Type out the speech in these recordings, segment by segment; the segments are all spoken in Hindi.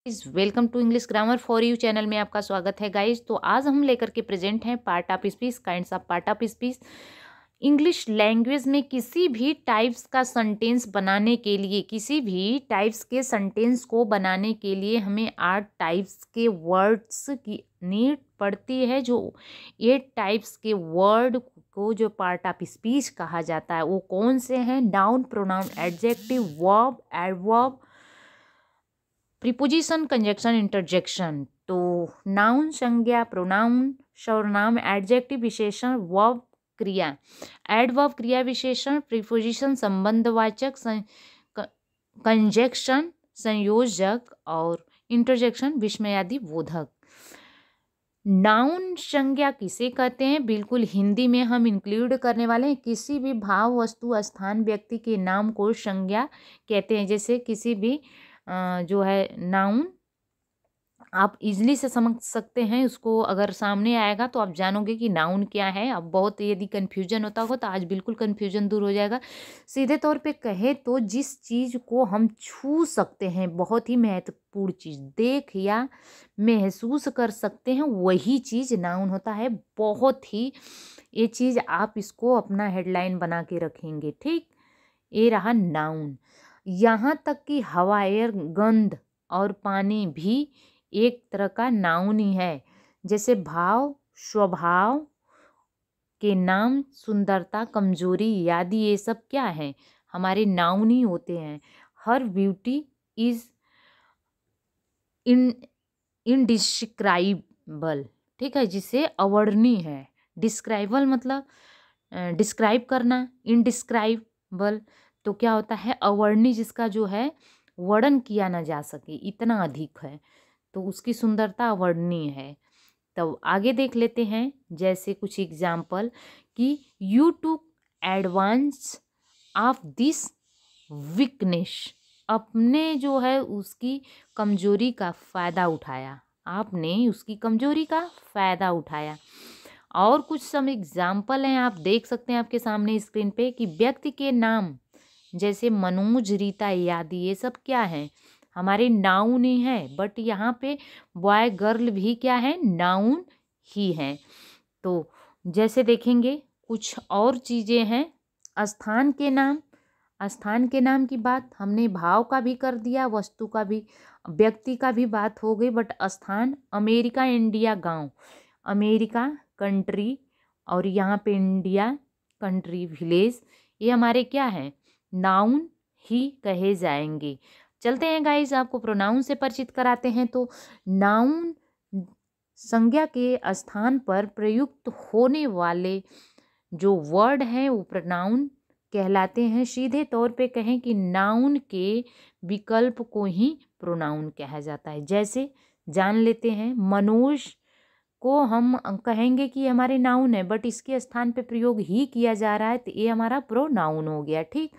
Welcome to English grammar for you channel में आपका स्वागत है गाइज। तो आज हम लेकर के प्रेजेंट हैं part of speech, kinds of part of speech. English language में किसी भी टाइप्स का सेंटेंस बनाने के लिए, किसी भी टाइप्स के सेंटेंस को बनाने के लिए हमें 8 टाइप्स के वर्ड्स की नीड पड़ती है। जो 8 टाइप्स के वर्ड को जो पार्ट ऑफ स्पीच कहा जाता है वो कौन से हैं? Noun, pronoun, adjective, verb, adverb, preposition, conjunction, interjection. तो नाउन संज्ञा, प्रोनाउन सर्वनाम, एडजेक्टिव विशेषण, वर्ब क्रिया, एडवर्ब क्रिया विशेषण, प्रीपोजिशन संबंधवाचक, कंजक्शन संयोजक और इंटरजेक्शन विस्मयादि बोधक। नाउन संज्ञा किसे कहते हैं? बिल्कुल हिंदी में हम इंक्लूड करने वाले हैं। किसी भी भाव, वस्तु, स्थान, व्यक्ति के नाम को संज्ञा कहते हैं। जैसे किसी भी जो है नाउन आप इजीली से समझ सकते हैं, उसको अगर सामने आएगा तो आप जानोगे कि नाउन क्या है। अब बहुत यदि कन्फ्यूजन होता हो तो आज बिल्कुल कन्फ्यूजन दूर हो जाएगा। सीधे तौर पे कहे तो जिस चीज़ को हम छू सकते हैं, बहुत ही महत्वपूर्ण चीज़, देख या महसूस कर सकते हैं, वही चीज़ नाउन होता है। बहुत ही ये चीज़ आप इसको अपना हेडलाइन बना के रखेंगे, ठीक। ये रहा नाउन। यहाँ तक कि हवा, एयर, गंध और पानी भी एक तरह का नाउन ही है। जैसे भाव, स्वभाव के नाम, सुंदरता, कमजोरी आदि, ये सब क्या है? हमारे नाउन ही होते हैं। हर ब्यूटी इज इनडिस्क्राइबल, ठीक है, जिसे अवर्णनीय है। डिस्क्राइबल मतलब डिस्क्राइब करना, इनडिस्क्राइबल तो क्या होता है? अवर्णनीय, जिसका जो है वर्णन किया ना जा सके, इतना अधिक है, तो उसकी सुंदरता अवर्णनीय है। तो आगे देख लेते हैं जैसे कुछ एग्जाम्पल कि you to advance of this weakness, अपने जो है उसकी कमजोरी का फ़ायदा उठाया, आपने उसकी कमजोरी का फ़ायदा उठाया। और कुछ सम एग्जाम्पल हैं, आप देख सकते हैं आपके सामने स्क्रीन पे कि व्यक्ति के नाम जैसे मनोज, रीता आदि, ये सब क्या है? हमारे नाउन ही है। बट यहाँ पे बॉय, गर्ल भी क्या है? नाउन ही है। तो जैसे देखेंगे कुछ और चीज़ें हैं। स्थान के नाम, स्थान के नाम की बात हमने भाव का भी कर दिया, वस्तु का भी, व्यक्ति का भी बात हो गई। बट स्थान, अमेरिका, इंडिया, गांव, अमेरिका कंट्री, और यहाँ पे इंडिया कंट्री, विलेज, ये हमारे क्या है? नाउन ही कहे जाएंगे। चलते हैं गाइज, आपको प्रोनाउन से परिचित कराते हैं। तो नाउन संज्ञा के स्थान पर प्रयुक्त होने वाले जो वर्ड हैं वो प्रोनाउन कहलाते हैं। सीधे तौर पे कहें कि नाउन के विकल्प को ही प्रोनाउन कहा जाता है। जैसे जान लेते हैं, मनोज को हम कहेंगे कि हमारे नाउन है, बट इसके स्थान पे प्रयोग ही किया जा रहा है, तो ये हमारा प्रोनाउन हो गया, ठीक।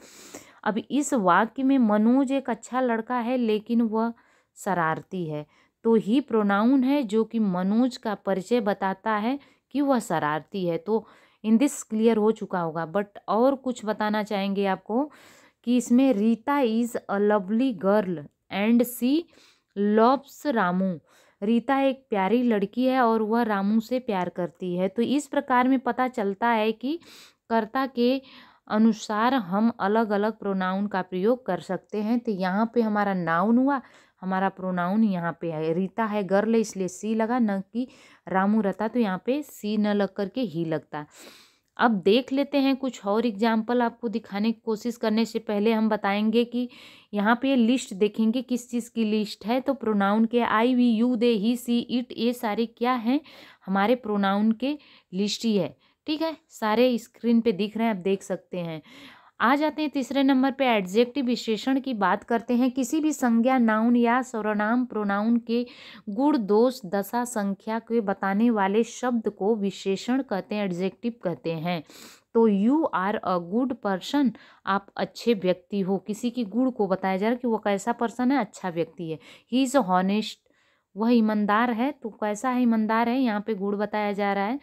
अब इस वाक्य में मनोज एक अच्छा लड़का है लेकिन वह शरारती है, तो ही प्रोनाउन है जो कि मनोज का परिचय बताता है कि वह शरारती है। तो इन दिस क्लियर हो चुका होगा। बट और कुछ बताना चाहेंगे आपको कि इसमें Rita is a lovely girl and she loves Ramu, Rita एक प्यारी लड़की है और वह रामू से प्यार करती है। तो इस प्रकार में पता चलता है कि कर्ता के अनुसार हम अलग अलग प्रोनाउन का प्रयोग कर सकते हैं। तो यहाँ पे हमारा नाउन हुआ, हमारा प्रोनाउन यहाँ पे है। रीता है गर्ल इसलिए सी लगा, न कि रामू रहता तो यहाँ पे सी न लग करके ही लगता। अब देख लेते हैं कुछ और एग्जाम्पल। आपको दिखाने की कोशिश करने से पहले हम बताएंगे कि यहाँ पे लिस्ट देखेंगे किस चीज़ की लिस्ट है। तो प्रोनाउन के I, we, you, they, he, she, it, ये सारे क्या हैं? हमारे प्रोनाउन के लिस्ट ही है, ठीक है। सारे स्क्रीन पे दिख रहे हैं, आप देख सकते हैं। आ जाते हैं तीसरे नंबर पे, एडजेक्टिव विशेषण की बात करते हैं। किसी भी संज्ञा, नाउन या सर्वनाम, प्रोनाउन के गुण, दोष, दशा, संख्या के बताने वाले शब्द को विशेषण कहते हैं, एडजेक्टिव कहते हैं। तो you are a good person, आप अच्छे व्यक्ति हो, किसी की गुण को बताया जा रहा है कि वो कैसा पर्सन है, अच्छा व्यक्ति है। ही इज़ हॉनेस्ट, वह ईमानदार है, तो कैसा है? ईमानदार है, यहाँ पे गुण बताया जा रहा है।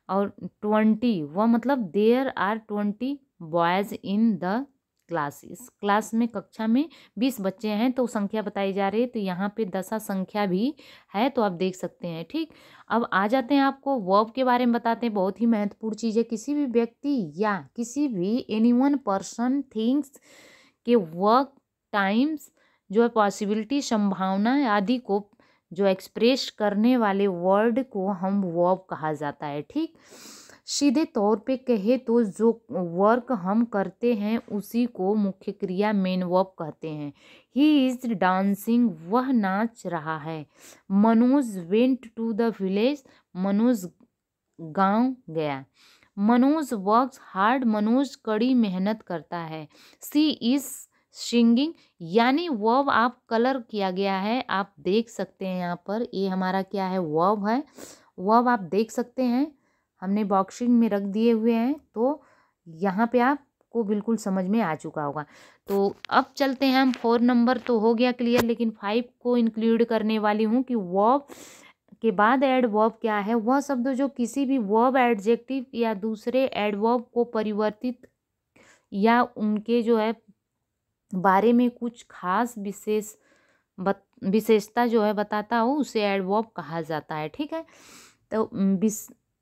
और 20, वह मतलब there are 20 boys in the class, इस क्लास में कक्षा में 20 बच्चे हैं, तो संख्या बताई जा रही है, तो यहाँ पे दशा संख्या भी है, तो आप देख सकते हैं। ठीक, अब आ जाते हैं आपको वर्ब के बारे में बताते हैं। बहुत ही महत्वपूर्ण चीज़ है। किसी भी व्यक्ति या किसी भी एनीवन पर्सन थिंग्स के वर्क टाइम्स जो है पॉसिबिलिटी संभावना आदि को जो एक्सप्रेस करने वाले वर्ड को हम वर्ब कहा जाता है। ठीक, सीधे तौर पे कहे तो जो वर्क हम करते हैं उसी को मुख्य क्रिया मेन वर्ब कहते हैं। ही इज डांसिंग, वह नाच रहा है। Manoj went to the village, Manoj गांव गया। मनोज वर्क्स हार्ड, मनोज कड़ी मेहनत करता है। सी इज सिंगिंग, यानी वर्ब आप कलर किया गया है, आप देख सकते हैं यहाँ पर, ये हमारा क्या है, वर्ब है। वर्ब आप देख सकते हैं, हमने बॉक्सिंग में रख दिए हुए हैं, तो यहाँ पे आपको बिल्कुल समझ में आ चुका होगा। तो अब चलते हैं हम 4 नंबर तो हो गया क्लियर, लेकिन 5 को इंक्लूड करने वाली हूँ कि वर्ब के बाद एडवर्ब क्या है। वह शब्द जो किसी भी वर्ब एडजेक्टिव या दूसरे एडवर्ब को परिवर्तित या उनके जो है बारे में कुछ खास विशेषता जो है बताता हो, उसे एडवर्ब कहा जाता है। ठीक है, तो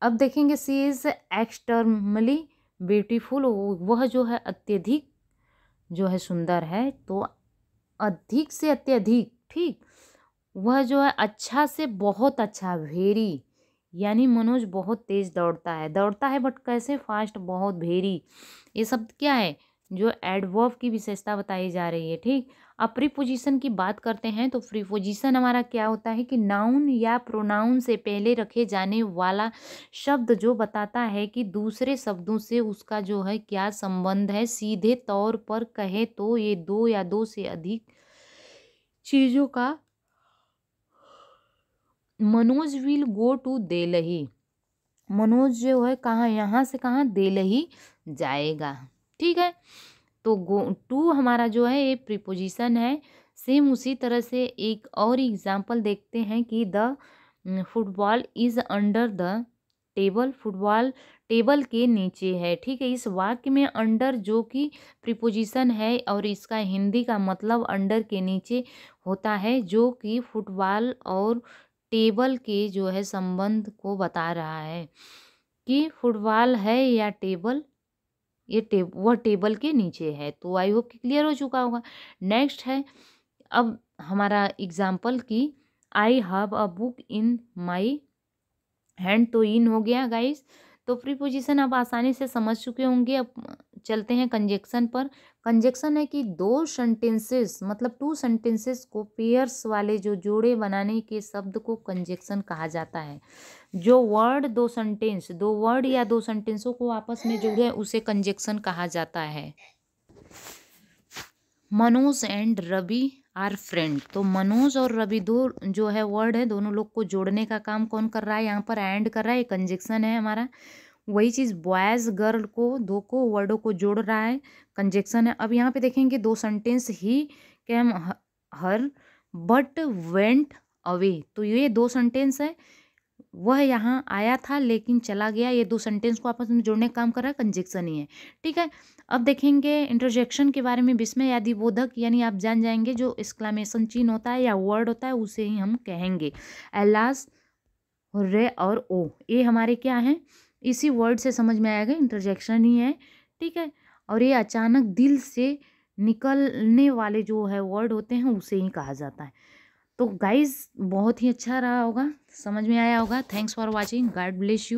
अब देखेंगे सी इज एक्सटर्नली ब्यूटीफुल, वह जो है अत्यधिक जो है सुंदर है, तो अधिक से अत्यधिक। ठीक, वह जो है अच्छा से बहुत अच्छा, वेरी, यानी मनोज बहुत तेज दौड़ता है बट कैसे, फास्ट, बहुत, वेरी, ये सब क्या है, जो एडवर्ब की विशेषता बताई जा रही है। ठीक, अब प्रीपोजिशन की बात करते हैं, तो प्रीपोजिशन हमारा क्या होता है कि नाउन या प्रोनाउन से पहले रखे जाने वाला शब्द जो बताता है कि दूसरे शब्दों से उसका जो है क्या संबंध है। सीधे तौर पर कहे तो ये दो या दो से अधिक चीजों का, मनोज विल गो टू देलही, मनोज जो है कहाँ, यहाँ से कहाँ, देलही जाएगा। ठीक है, तो गो टू हमारा जो है ये प्रीपोजिशन है। सेम उसी तरह से एक और एग्जांपल देखते हैं कि the football is under the table, football table के नीचे है। ठीक है, इस वाक्य में अंडर जो कि प्रीपोजिशन है और इसका हिंदी का मतलब अंडर के नीचे होता है, जो कि फुटबॉल और टेबल के जो है संबंध को बता रहा है कि फुटबॉल है या टेबल, ये वह टेबल के नीचे है। तो आई होप कि क्लियर हो चुका होगा। नेक्स्ट है अब हमारा एग्जाम्पल कि I have a book in my hand, तो इन हो गया गाइस। तो प्रीपोजिशन आप आसानी से समझ चुके होंगे। अब चलते हैं कंजक्शन पर। कंजक्शन है कि दो सेंटेंसेस मतलब 2 सेंटेंसेस को पेयर्स वाले जो जोड़े बनाने के शब्द को कंजक्शन कहा जाता है। जो वर्ड दो वर्ड या 2 सेंटेंसों को आपस में जोड़े उसे कंजक्शन कहा जाता है। Manoj and Ravi are friend, तो मनोज और रवि दो जो है वर्ड है, दोनों लोग को जोड़ने का काम कौन कर रहा है, यहाँ पर एंड कर रहा है, कंजक्शन है हमारा। वही चीज़ बॉयज़ गर्ल को, दो को वर्डों को जोड़ रहा है, कंजक्शन है। अब यहाँ पे देखेंगे 2 sentence he cam her but went away, तो ये 2 सेंटेंस है, वह यहाँ आया था लेकिन चला गया, ये 2 सेंटेंस को आपस में जोड़ने का काम कर रहा है, कंजक्शन ही है। ठीक है, अब देखेंगे इंटरजेक्शन के बारे में। विस्मय आदि बोधक, यानी आप जान जाएंगे जो एक्सक्लेमेशन चिन्ह होता है या वर्ड होता है उसे ही हम कहेंगे। एलास, रे और ओ, ये हमारे क्या हैं, इसी वर्ड से समझ में आएगा, इंटरजेक्शन ही है। ठीक है, और ये अचानक दिल से निकलने वाले जो है वर्ड होते हैं उसे ही कहा जाता है। तो गाइज बहुत ही अच्छा रहा होगा, समझ में आया होगा। Thanks for watching, God bless you.